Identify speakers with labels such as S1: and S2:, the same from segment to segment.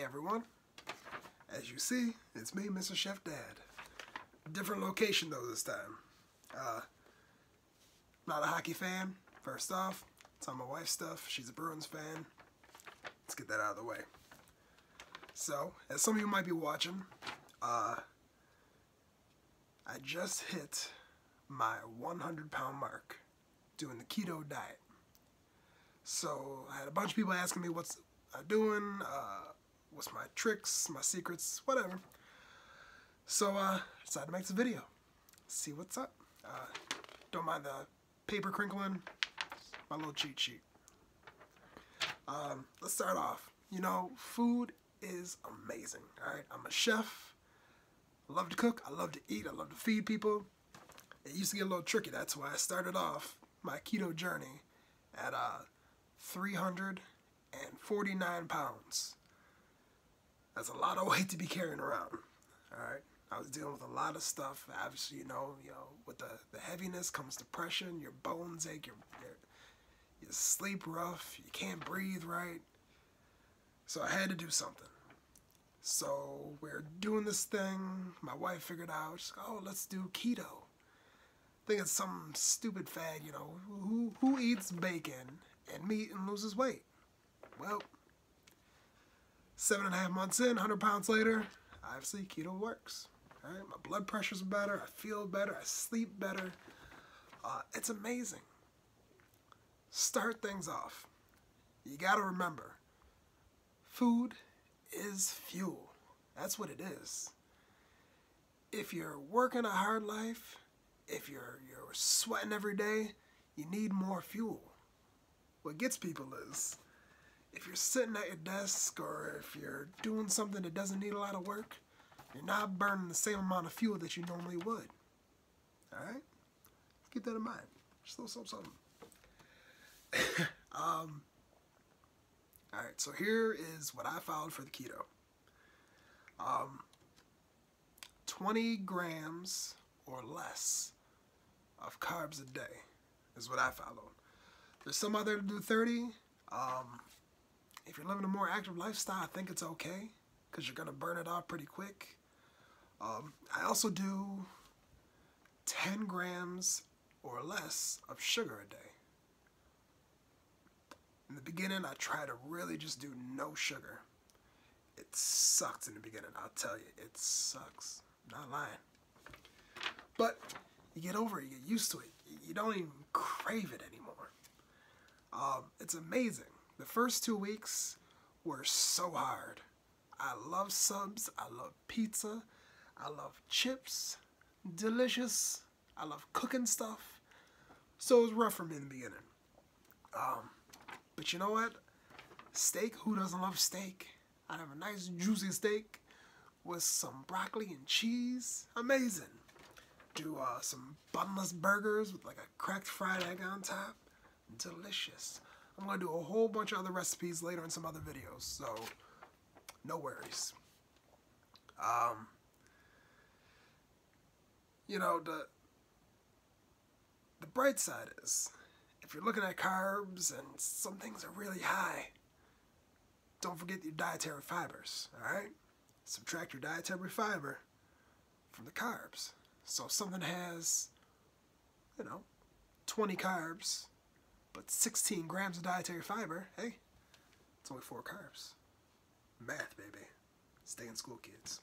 S1: everyone, as you see, it's me, Mr. Chef Dad. Different location though this time. Not a hockey fan, first off. It's on my wife's stuff. She's a Bruins fan. Let's get that out of the way. So, as some of you might be watching, I just hit my 100-pound mark doing the Keto Diet. So, I had a bunch of people asking me what's I doing, what's my tricks, my secrets, whatever. So, I decided to make this video. See what's up. Don't mind the paper crinkling. My little cheat sheet. Let's start off. You know, food is amazing. Alright, I'm a chef. I love to cook. I love to eat. I love to feed people. It used to get a little tricky. That's why I started off my keto journey at 349 pounds. That's a lot of weight to be carrying around. Alright, I was dealing with a lot of stuff. Obviously, you know, with the heaviness comes depression. Your bones ache. You sleep rough. You can't breathe right. So I had to do something. So we're doing this thing. My wife figured out, she's like, oh, let's do keto. I think it's some stupid fad, you know. Who eats bacon and meat and loses weight? Well, 7.5 months in, 100 pounds later, obviously keto works. All right, my blood pressure's better. I feel better. I sleep better. It's amazing. Start things off. You got to remember, food is fuel. That's what it is. If you're working a hard life, if you're sweating every day, you need more fuel. What gets people is, if you're sitting at your desk or if you're doing something that doesn't need a lot of work, you're not burning the same amount of fuel that you normally would. Alright? Keep that in mind. Just a little something. Alright, so here is what I followed for the keto. 20 grams or less of carbs a day is what I followed. There's some out there that do 30. If you're living a more active lifestyle, I think it's okay because you're going to burn it off pretty quick. I also do 10 grams or less of sugar a day. In the beginning, I tried to really just do no sugar. It sucked in the beginning, I'll tell you. It sucks. I'm not lying. But you get over it, you get used to it. You don't even crave it anymore. It's amazing. The first 2 weeks were so hard. I love subs. I love pizza. I love chips. Delicious. I love cooking stuff. So it was rough for me in the beginning. But you know what? Steak, who doesn't love steak? I'd have a nice juicy steak with some broccoli and cheese. Amazing. Do some bunless burgers with like a cracked fried egg on top. Delicious. I'm going to do a whole bunch of other recipes later in some other videos, so no worries. You know, the bright side is, if you're looking at carbs and some things are really high, don't forget your dietary fibers, alright? Subtract your dietary fiber from the carbs. So if something has, 20 carbs, but 16 grams of dietary fiber, hey, it's only 4 carbs. Math, baby. Stay in school, kids.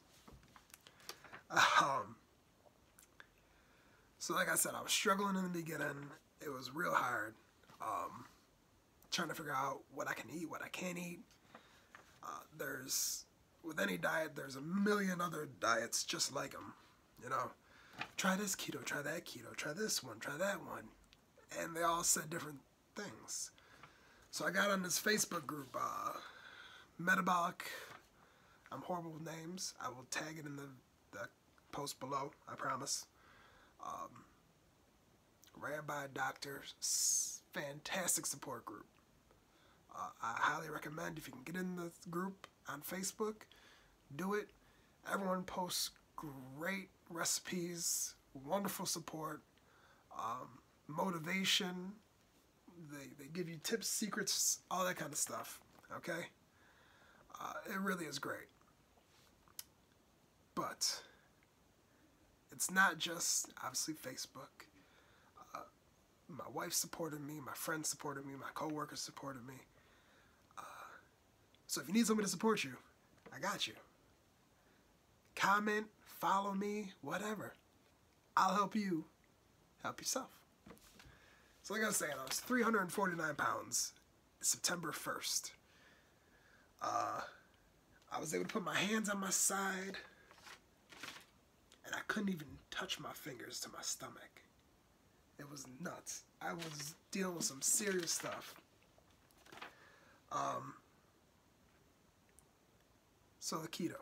S1: So like I said, I was struggling in the beginning. It was real hard. Trying to figure out what I can eat, what I can't eat. With any diet, there's a million other diets just like them. You know, try this keto, try that keto, try this one, try that one. And they all said different things. So I got on this Facebook group, Metabolic. I'm horrible with names. I will tag it in the post below, I promise. Ran by a doctor, fantastic support group. I highly recommend, if you can get in the group on Facebook, do it. Everyone posts great recipes, wonderful support, motivation. They give you tips, secrets, all that kind of stuff. Okay. It really is great. But it's not just, obviously, Facebook. My wife supported me, my friends supported me, my coworkers supported me. So if you need somebody to support you, I got you. Comment, follow me, whatever. I'll help you help yourself. So like I was saying, I was 349 pounds September 1st. I was able to put my hands on my side, and I couldn't even touch my fingers to my stomach. It was nuts. I was dealing with some serious stuff. So the keto.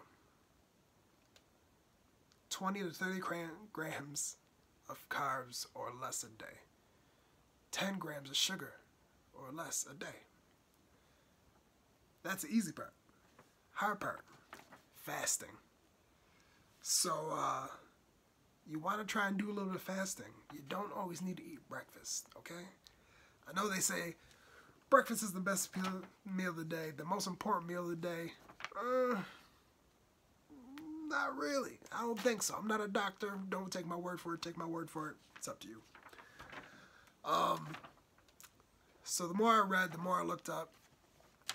S1: 20 to 30 grams of carbs or less a day. 10 grams of sugar or less a day. That's the easy part. Hard part, fasting. So you want to try and do a little bit of fasting. You don't always need to eat breakfast, okay? I know they say breakfast is the best meal of the day, the most important meal of the day. Not really. I don't think so. I'm not a doctor. Don't take my word for it. Take my word for it. It's up to you. So the more I read, the more I looked up.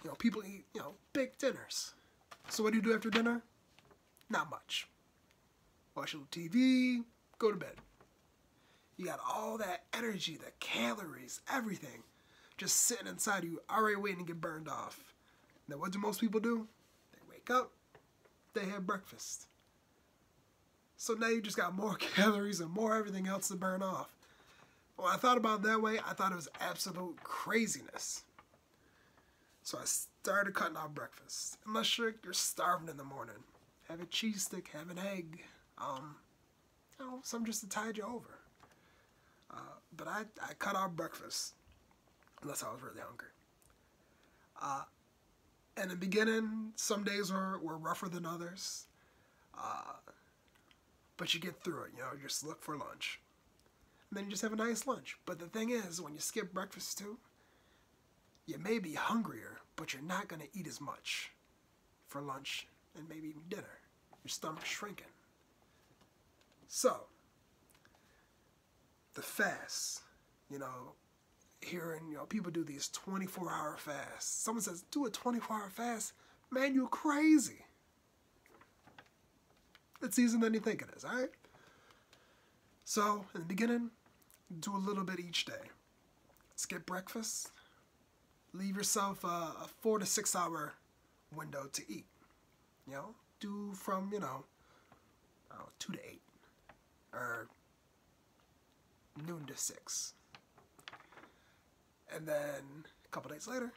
S1: You know, people eat, big dinners. So what do you do after dinner? Not much. Watch a little TV, go to bed. You got all that energy, the calories, everything, just sitting inside of you, already waiting to get burned off. Now what do most people do? They wake up, they have breakfast. So now you just got more calories and more everything else to burn off. When I thought about it that way, I thought it was absolute craziness. So I started cutting out breakfast. Unless you're starving in the morning. Have a cheese stick, have an egg. Something just to tide you over. But I cut out breakfast. Unless I was really hungry. In the beginning, some days were rougher than others. But you get through it, just look for lunch. And then you just have a nice lunch. But the thing is, when you skip breakfast too, you may be hungrier, but you're not going to eat as much for lunch and maybe even dinner. Your stomach's shrinking. So, the fast, hearing, people do these 24-hour fasts. Someone says, do a 24-hour fast? Man, you're crazy. It's easier than you think it is, all right? So, in the beginning, do a little bit each day. Skip breakfast. Leave yourself a 4 to 6 hour window to eat. Do from, 2 to 8. Or noon to 6. And then a couple days later,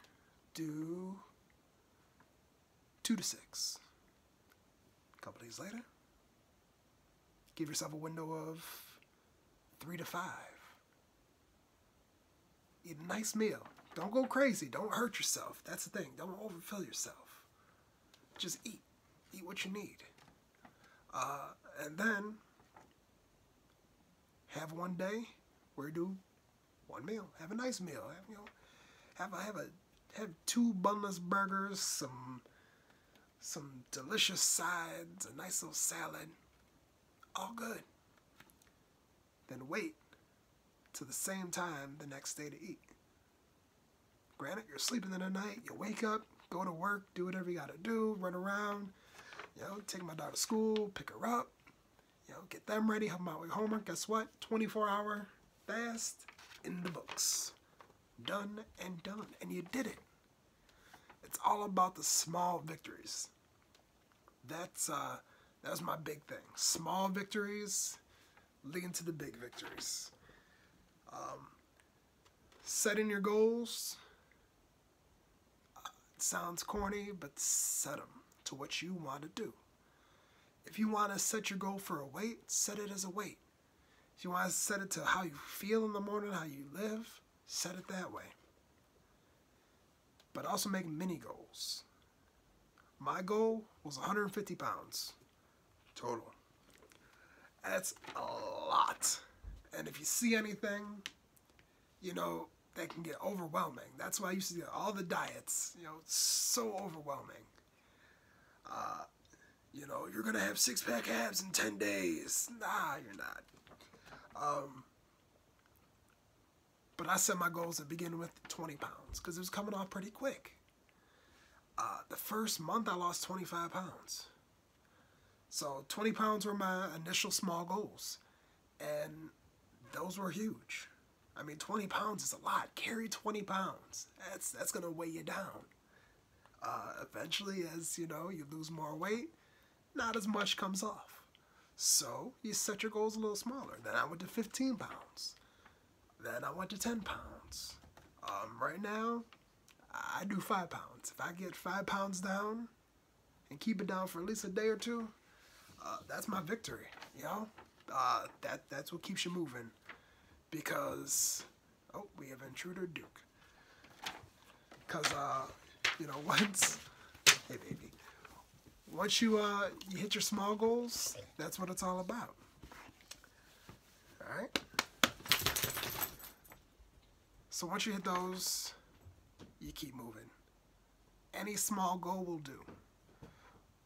S1: do 2 to 6. A couple days later, give yourself a window of 3 to 5. Eat a nice meal. Don't go crazy. Don't hurt yourself. That's the thing. Don't overfill yourself. Just eat. Eat what you need. And then have one day where you do one meal. Have a nice meal. Have 2 bunless burgers, some delicious sides, a nice little salad. All good. Then wait till the same time the next day to eat. Granted, you're sleeping in the night, you wake up, go to work, do whatever you gotta do, run around, take my daughter to school, pick her up, get them ready, help them out with homework. Guess what? 24-hour fast in the books. Done and done. And you did it. It's all about the small victories. That was my big thing. Small victories leading to the big victories. Setting your goals. It sounds corny, but set them to what you want to do. If you want to set your goal for a weight, set it as a weight. If you want to set it to how you feel in the morning, how you live, set it that way. But also make mini goals. My goal was 150 pounds total. That's a lot. And if you see anything, that can get overwhelming. That's why I used to do all the diets, it's so overwhelming. You know, you're gonna have 6-pack abs in 10 days. Nah, you're not. But I set my goals to begin with 20 pounds because it was coming off pretty quick. The first month I lost 25 pounds. So 20 pounds were my initial small goals. And those were huge. I mean, 20 pounds is a lot. Carry 20 pounds. That's going to weigh you down. Eventually, as you know, you lose more weight, not as much comes off. So you set your goals a little smaller. Then I went to 15 pounds. Then I went to 10 pounds. Right now, I do 5 pounds. If I get 5 pounds down and keep it down for at least a day or two, that's my victory, you know? That's what keeps you moving. Because, oh, we have intruder Duke. Because, you know, once, hey baby, once you hit your small goals, that's what it's all about. All right? So once you hit those, you keep moving. Any small goal will do.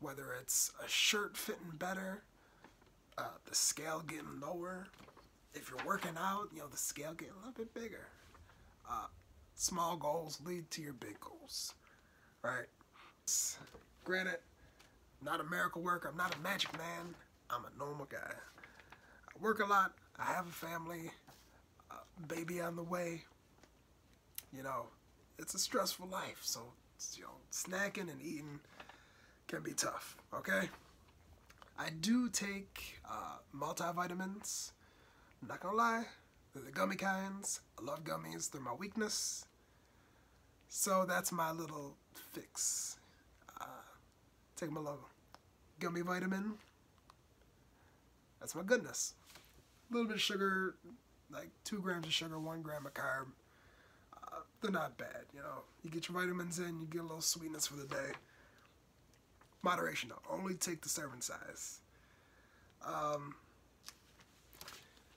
S1: Whether it's a shirt fitting better, the scale getting lower, if you're working out, you know, the scale getting a little bit bigger. Small goals lead to your big goals, right? Granted, not a miracle worker. I'm not a magic man. I'm a normal guy. I work a lot. I have a family, baby on the way. You know, it's a stressful life, so you know, snacking and eating can be tough. Okay, I do take multivitamins. I'm not gonna lie, they're the gummy kinds. I love gummies. They're my weakness. So that's my little fix. Take my little gummy vitamin. That's my goodness. A little bit of sugar, like 2 grams of sugar, 1 gram of carb. They're not bad, you know. You get your vitamins in, you get a little sweetness for the day. Moderation though. Only take the serving size.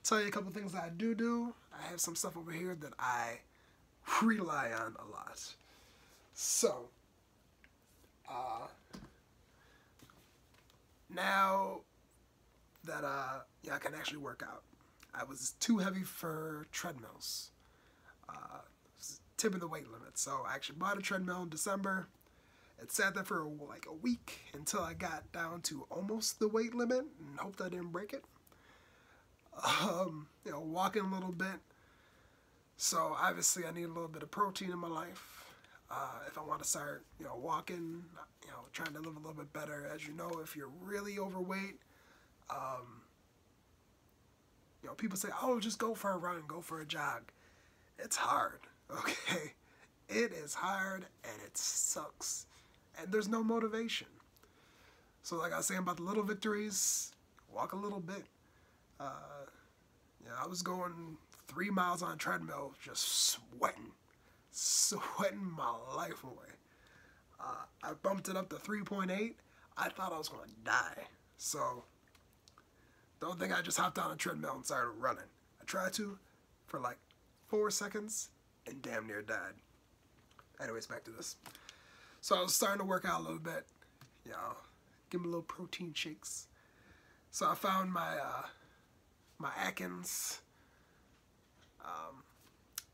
S1: Tell you a couple things that I do. I have some stuff over here that I rely on a lot. So, now that yeah, I can actually work out. I was too heavy for treadmills. Tipping the weight limit. So I actually bought a treadmill in December. It sat there for like a week until I got down to almost the weight limit and hoped I didn't break it. You know, walking a little bit. So obviously I need a little bit of protein in my life. If I want to start, you know, walking, you know, trying to live a little bit better. As you know, if you're really overweight, you know, people say, oh, just go for a run, go for a jog. It's hard, okay? It is hard and it sucks. And there's no motivation. So like I was saying about the little victories, walk a little bit. You know, I was going 3 miles on a treadmill, just sweating my life away. I bumped it up to 3.8. I thought I was going to die. So don't think I just hopped on a treadmill and started running. I tried to for like 4 seconds and damn near died. Anyways, back to this. So I was starting to work out a little bit, you know, give me a little protein shakes. So I found my my Atkins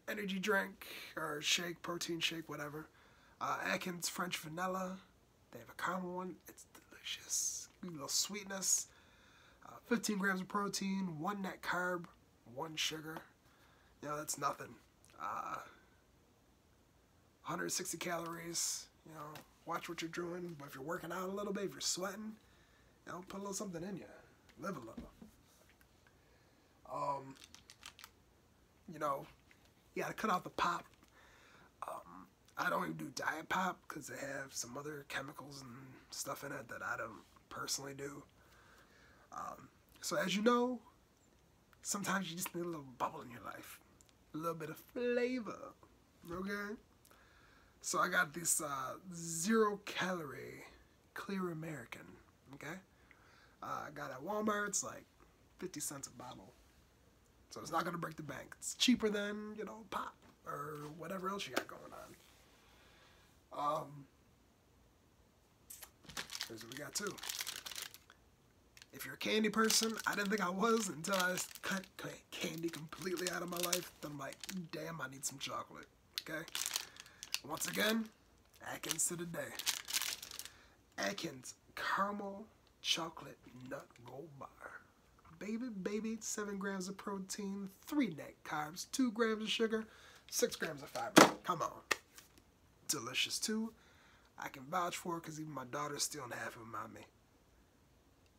S1: energy drink or shake, protein shake, whatever. Atkins French vanilla. They have a caramel one. It's delicious. Give me a little sweetness. 15 grams of protein, 1 net carb, 1 sugar. You know, that's nothing. 160 calories. You know, watch what you're doing. But if you're working out a little bit, if you're sweating, you know, put a little something in you. Live a little. You know, you gotta cut out the pop. I don't even do diet pop because they have some other chemicals and stuff in it that I don't personally do. So as you know, sometimes you just need a little bubble in your life. A little bit of flavor, okay? So I got this 0-calorie Clear American, okay? I got it at Walmart. It's like 50 cents a bottle. So it's not going to break the bank. It's cheaper than, you know, pop or whatever else you got going on. Here's what we got too. If you're a candy person, I didn't think I was until I cut candy completely out of my life. Then I'm like, damn, I need some chocolate. Okay? Once again, Atkins to the day. Atkins Caramel Chocolate Nut Gold Bar. Baby, 7 grams of protein, 3 net carbs, 2 grams of sugar, 6 grams of fiber. Come on. Delicious too. I can vouch for it because even my daughter's stealing half of them on me.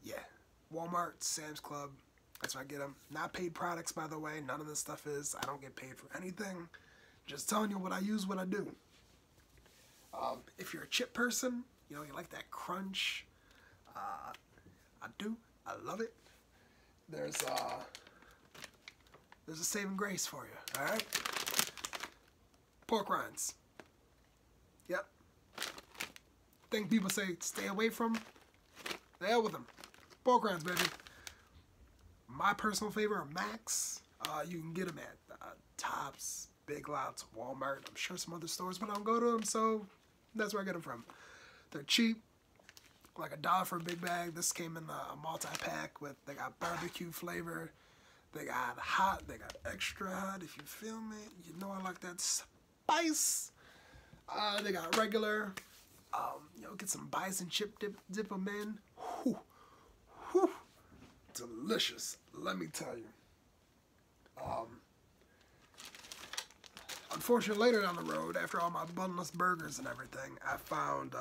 S1: Yeah. Walmart, Sam's Club, that's where I get them. Not paid products, by the way. None of this stuff is. I don't get paid for anything. Just telling you what I use, what I do. If you're a chip person, you know, you like that crunch. I do. I love it. There's a saving grace for you, all right? Pork rinds. Yep. Thing people say stay away from, the hell with them. Pork rinds, baby. My personal favorite are Max. You can get them at Tops, Big Lots, Walmart. I'm sure some other stores, but I don't go to them, so that's where I get them from. They're cheap, like $1 for a big bag. This came in a multi-pack with, they got barbecue flavor, they got hot, they got extra hot, if you feel me. You know I like that spice. They got regular. You know, get some bison chip, dip them in. Whew. Whew. Delicious, let me tell you. Unfortunately, later down the road, after all my bunless burgers and everything, I found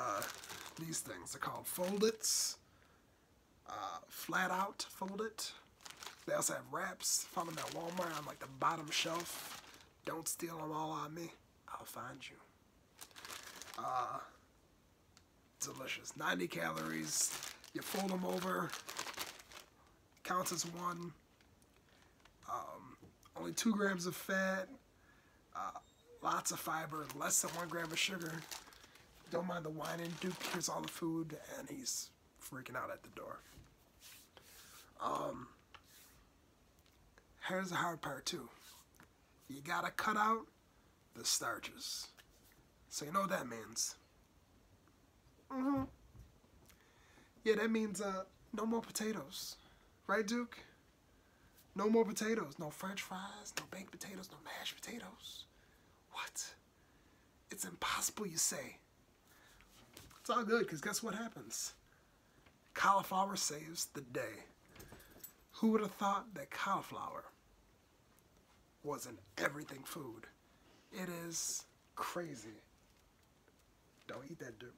S1: these things. They're called Fold-Its. Flat out Fold-It. They also have wraps. Found them at Walmart on like the bottom shelf. Don't steal them all on me. I'll find you. Delicious. 90 calories. You fold them over. Counts as one. Only 2 grams of fat. Lots of fiber. Less than 1 gram of sugar. Don't mind the whining. Duke here's all the food, and he's freaking out at the door. Here's the hard part too. You gotta cut out the starches. So you know what that means. Yeah, that means no more potatoes. Right, Duke? No more potatoes. No French fries, no baked potatoes, no mashed potatoes. What? It's impossible, you say. It's all good, because guess what happens? Cauliflower saves the day. Who would have thought that cauliflower was an everything food? It is crazy. Don't eat that, dude.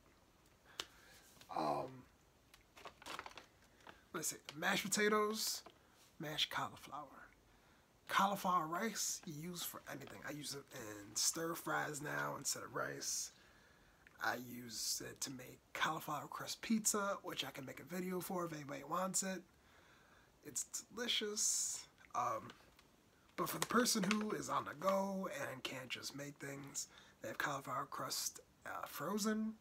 S1: Let's see. Mashed potatoes, mashed cauliflower. Cauliflower rice you use for anything. I use it in stir fries now instead of rice. I use it to make cauliflower crust pizza, which I can make a video for if anybody wants it. It's delicious. But for the person who is on the go and can't just make things, they have cauliflower crust frozen.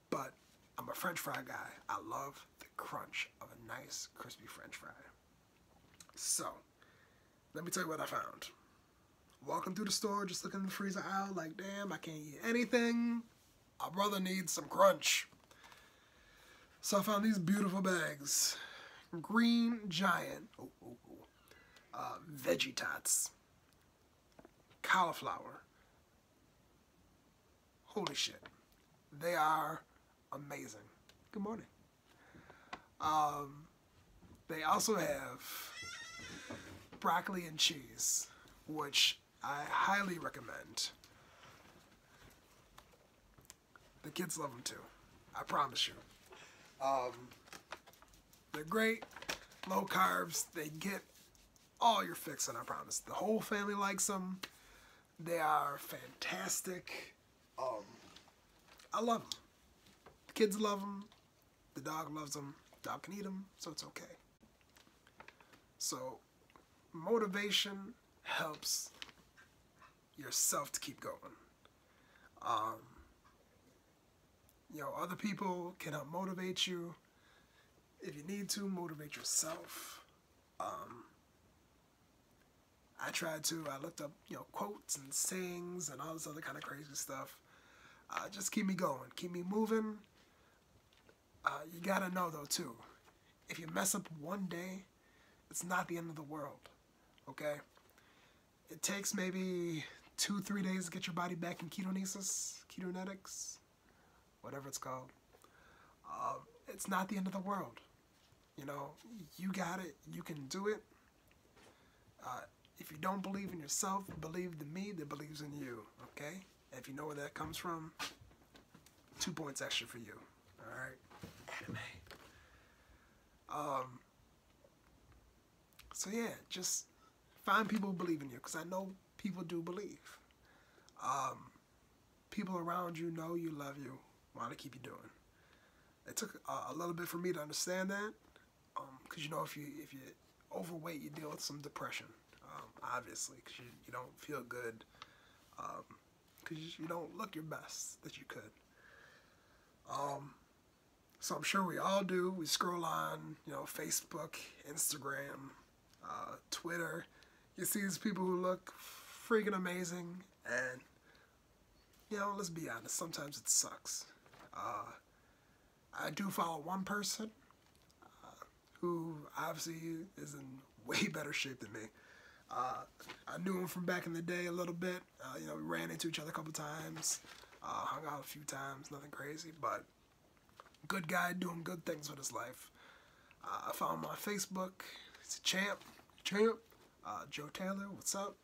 S1: But I'm a French fry guy. I love the crunch of a nice crispy French fry. So, let me tell you what I found. Walking through the store, just looking in the freezer aisle, like, damn, I can't eat anything. My brother needs some crunch. So I found these beautiful bags. Green Giant. Veggie Tots. Cauliflower. Holy shit. They are amazing. Good morning. They also have broccoli and cheese, which I highly recommend. The kids love them too. I promise you. They're great. Low carbs. They get all your fix, and I promise. The whole family likes them. They are fantastic. I love them. The kids love them. The dog loves them. The dog can eat them, so it's okay. So, motivation helps yourself to keep going. You know, other people can help motivate you. If you need to, motivate yourself. I looked up, you know, quotes and sayings and all this other kind of crazy stuff. Just keep me going, keep me moving. You gotta know though too, if you mess up one day, it's not the end of the world, okay? It takes maybe 2-3 days to get your body back in ketonetics, whatever it's called. It's not the end of the world. You know, you got it, you can do it. If you don't believe in yourself, believe in me that believes in you, okay? And if you know where that comes from, 2 points extra for you, all right? So yeah, just find people who believe in you, because I know people do believe. People around you know you, love you, want to keep you doing. It took a little bit for me to understand that, because you know, if you overweight, you deal with some depression, obviously, because you don't feel good, because you don't look your best that you could. So I'm sure we all do. We scroll on, you know, Facebook, Instagram, Twitter. You see these people who look freaking amazing, and, you know, let's be honest, sometimes it sucks. I do follow one person who obviously is in way better shape than me. I knew him from back in the day a little bit. You know, we ran into each other a couple times, hung out a few times, nothing crazy, but good guy doing good things with his life. I found him on Facebook. He's a champ. Joe Taylor, what's up?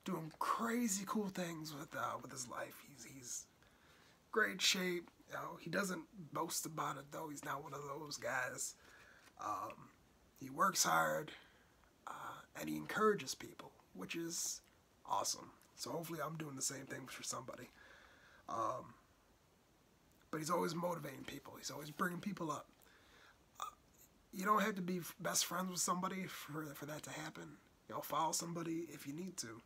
S1: Doing crazy cool things with his life. He's great shape. You know, he doesn't boast about it though. He's not one of those guys. He works hard, and he encourages people, which is awesome. So hopefully I'm doing the same thing for somebody. But he's always motivating people. He's always bringing people up. You don't have to be best friends with somebody for that to happen. You know, follow somebody if you need to.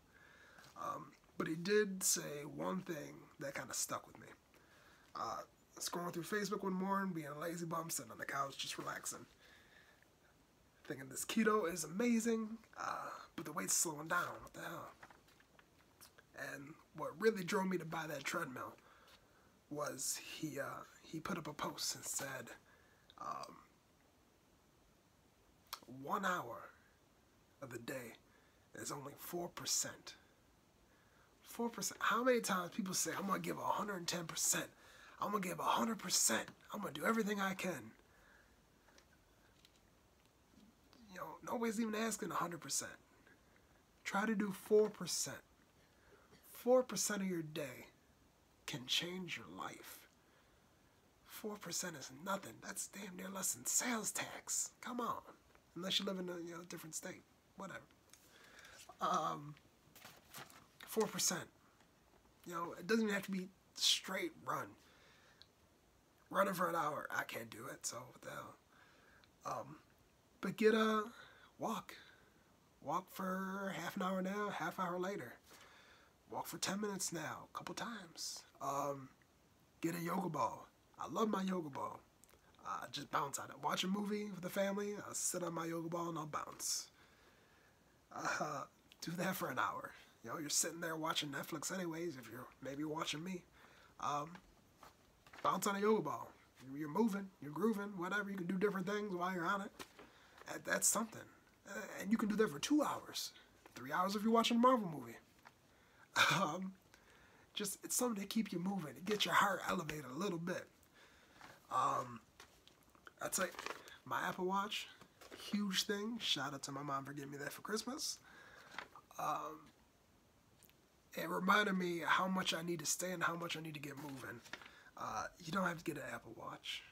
S1: But he did say one thing that kind of stuck with me. Scrolling through Facebook one morning, being a lazy bum, sitting on the couch, just relaxing. Thinking this keto is amazing, but the weight's slowing down. What the hell? And what really drove me to buy that treadmill was he put up a post and said, 1 hour of the day is only 4%. 4%. How many times people say, I'm going to give 110%. I'm going to give 100%. I'm going to do everything I can. You know, nobody's even asking 100%. Try to do 4%. 4% of your day can change your life. 4% is nothing. That's damn near less than sales tax. Come on. Unless you live in a different state. Whatever. 4%. You know, it doesn't even have to be straight run. Running for an hour, I can't do it, so what the hell. But get a walk. Walk for half an hour now, half hour later. Walk for 10 minutes now, a couple times. Get a yoga ball. I love my yoga ball. Just bounce on it. Watch a movie with the family. I'll sit on my yoga ball and I'll bounce. Do that for an hour. You know, you're sitting there watching Netflix anyways, if you're maybe watching me. Bounce on a yoga ball. You're moving, you're grooving, whatever. You can do different things while you're on it. That's something. And you can do that for 2 hours. 3 hours if you're watching a Marvel movie. Just, it's something to keep you moving. To get your heart elevated a little bit. I'd say my Apple Watch, huge thing. Shout out to my mom for getting me that for Christmas. It reminded me how much I need to stay and how much I need to get moving. You don't have to get an Apple Watch.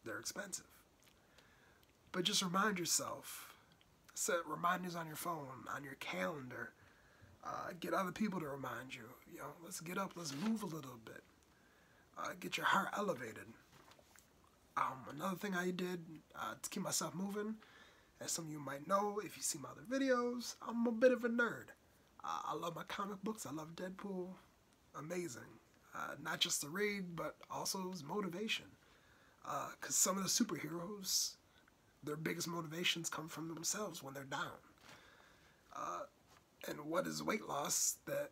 S1: They're expensive. But just remind yourself. Set reminders on your phone, on your calendar. Get other people to remind you. You know, let's get up, let's move a little bit. Get your heart elevated. Another thing I did to keep myself moving, as some of you might know, if you see my other videos, I'm a bit of a nerd. I love my comic books. I love Deadpool. Amazing. Not just to read, but also as motivation. Because some of the superheroes, their biggest motivations come from themselves when they're down. And what is weight loss that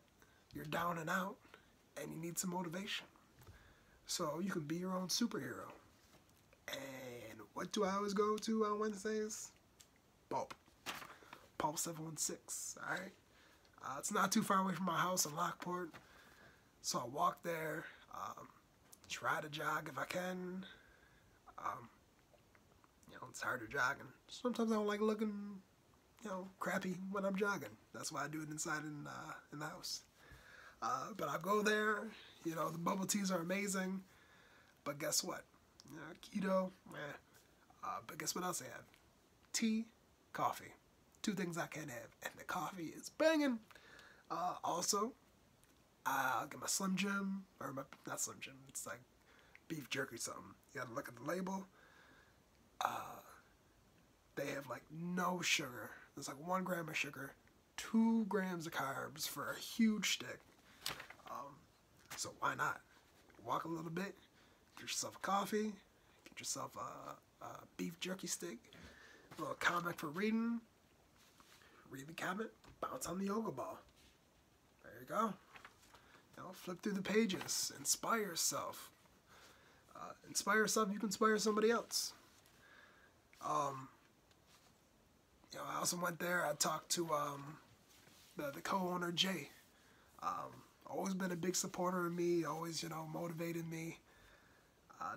S1: you're down and out and you need some motivation? So you can be your own superhero. And what do I always go to on Wednesdays? Pulp. Pulp 716, alright? It's not too far away from my house in Lockport. So I walk there, try to jog if I can. It's harder jogging. Sometimes I don't like looking, crappy when I'm jogging. That's why I do it inside in the house. But I go there, the bubble teas are amazing. But guess what? Keto, but guess what else I have? Tea, coffee. 2 things I can't have. And the coffee is banging. Also, I'll get my Slim Jim, or not Slim Jim, it's like beef jerky something. You gotta look at the label. They have like no sugar. There's like 1 gram of sugar, 2 grams of carbs for a huge stick. So why not? Walk a little bit, get yourself a coffee, get yourself a beef jerky stick, a little comic for reading, read the comic, bounce on the yoga ball. There you go. Flip through the pages, inspire yourself. Inspire yourself, you can inspire somebody else. I also went there, I talked to the co-owner, Jay. Always been a big supporter of me, always, motivated me.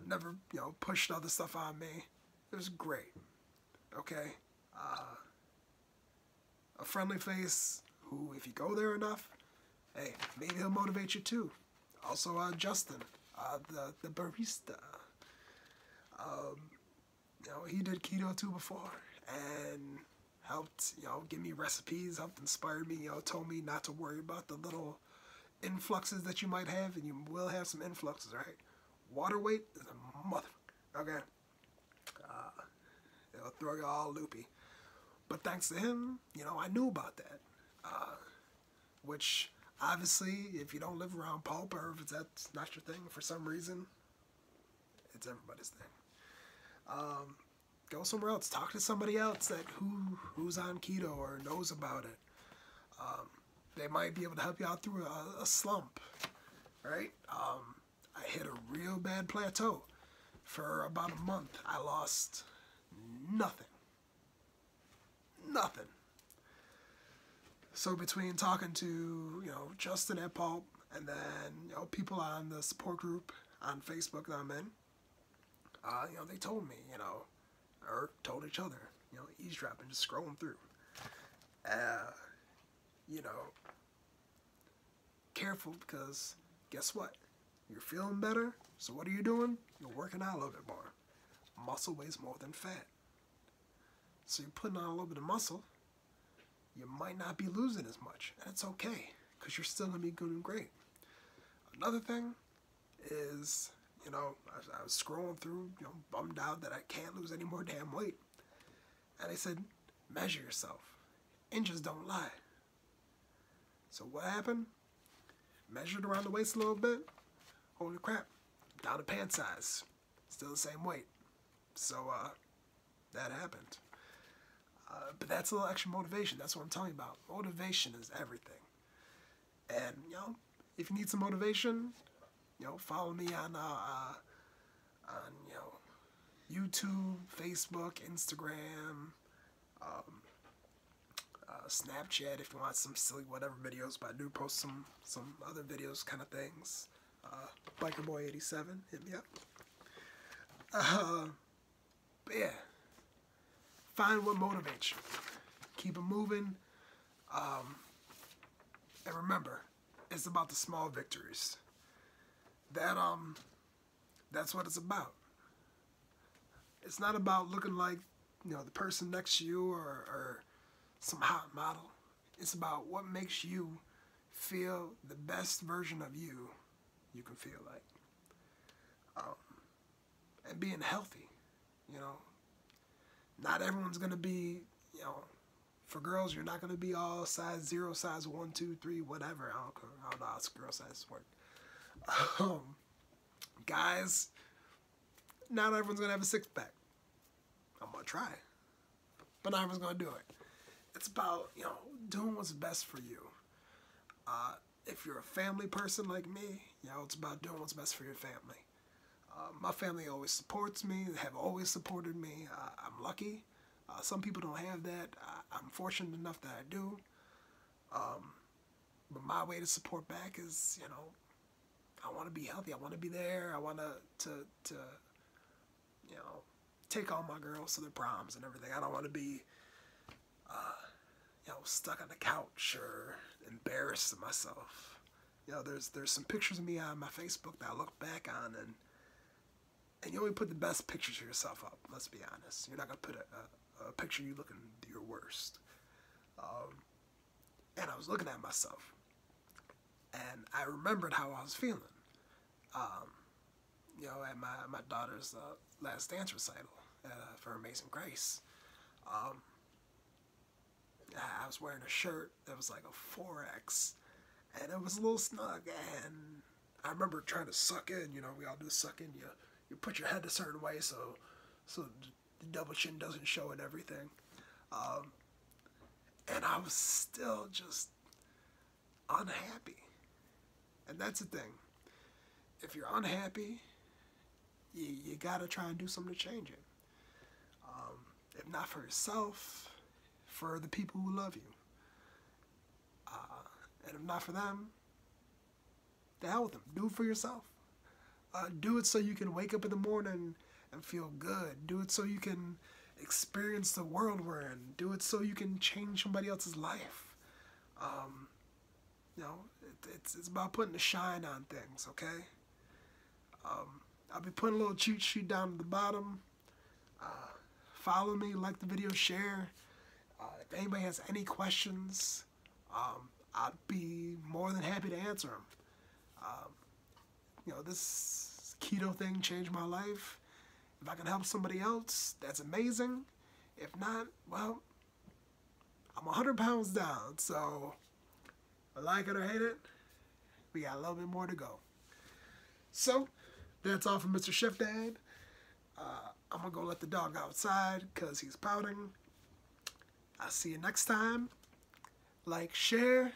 S1: Never, pushed other stuff on me. It was great. Okay? A friendly face who, if you go there enough, hey, maybe he'll motivate you too. Also, Justin, the barista. He did keto too before, and helped, give me recipes, helped inspire me, told me not to worry about the little influxes that you might have, and you will have some influxes, right? Water weight is a motherfucker, okay? It'll throw you all loopy. But thanks to him, I knew about that. Which, obviously, if you don't live around pulp, or if that's not your thing for some reason, it's everybody's thing. Go somewhere else. Talk to somebody else who's on keto or knows about it. They might be able to help you out through a slump, right? I hit a real bad plateau. For about a month, I lost nothing. Nothing. So between talking to, Justin at Pulp, and then, people on the support group on Facebook that I'm in, they told me, or told each other, eavesdropping, just scrolling through. Careful, because guess what? You're feeling better, so what are you doing? You're working out a little bit more. Muscle weighs more than fat. So you're putting on a little bit of muscle, you might not be losing as much, and it's okay, because you're still going to be doing great. Another thing is, I was scrolling through, bummed out that I can't lose any more damn weight. And they said, measure yourself. Inches don't lie. So what happened? Measured around the waist a little bit. Holy crap. Down to pant size. Still the same weight. So, that happened. But that's a little extra motivation. That's what I'm telling you about. Motivation is everything. And, if you need some motivation, follow me on YouTube, Facebook, Instagram, Snapchat if you want some silly whatever videos, but I do post some other videos kind of things. Bikerboy87, hit me up. But yeah, find what motivates you. Keep it moving. And remember, it's about the small victories. That's what it's about. It's not about looking like, the person next to you or some hot model. It's about what makes you feel the best version of you can feel like. And being healthy, Not everyone's going to be, for girls, you're not going to be all size 0, size 1, 2, 3, whatever. I don't know how girl sizes work. Guys, not everyone's going to have a six-pack. I'm going to try. But not everyone's going to do it. It's about, doing what's best for you. If you're a family person like me, it's about doing what's best for your family. My family always supports me, have always supported me. I'm lucky. Some people don't have that. I'm fortunate enough that I do. But my way to support back is, I want to be healthy. I want to be there. I want to take all my girls to their proms and everything. I don't want to be, stuck on the couch or embarrassed of myself. There's some pictures of me on my Facebook that I look back on, and you only put the best pictures of yourself up. Let's be honest. You're not gonna put a picture of you looking your worst. And I was looking at myself, and I remembered how I was feeling. At my daughter's last dance recital for Amazing Grace. I was wearing a shirt that was like a 4X, and it was a little snug, and I remember trying to suck in. We all do suck in. You put your head a certain way so the double chin doesn't show and everything. And I was still just unhappy. And that's the thing. If you're unhappy, you gotta try and do something to change it. If not for yourself, for the people who love you. And if not for them, the hell with them. Do it for yourself. Do it so you can wake up in the morning and feel good. Do it so you can experience the world we're in. Do it so you can change somebody else's life. It's about putting the shine on things, okay? I'll be putting a little cheat sheet down at the bottom. Follow me, like the video, share. If anybody has any questions, I'd be more than happy to answer them. This keto thing changed my life. If I can help somebody else, that's amazing. If not, well, I'm 100 pounds down, so like it or hate it, we got a little bit more to go. So, that's all from Mr. Chef Dad. I'm going to go let the dog outside because he's pouting. I'll see you next time. Like, share,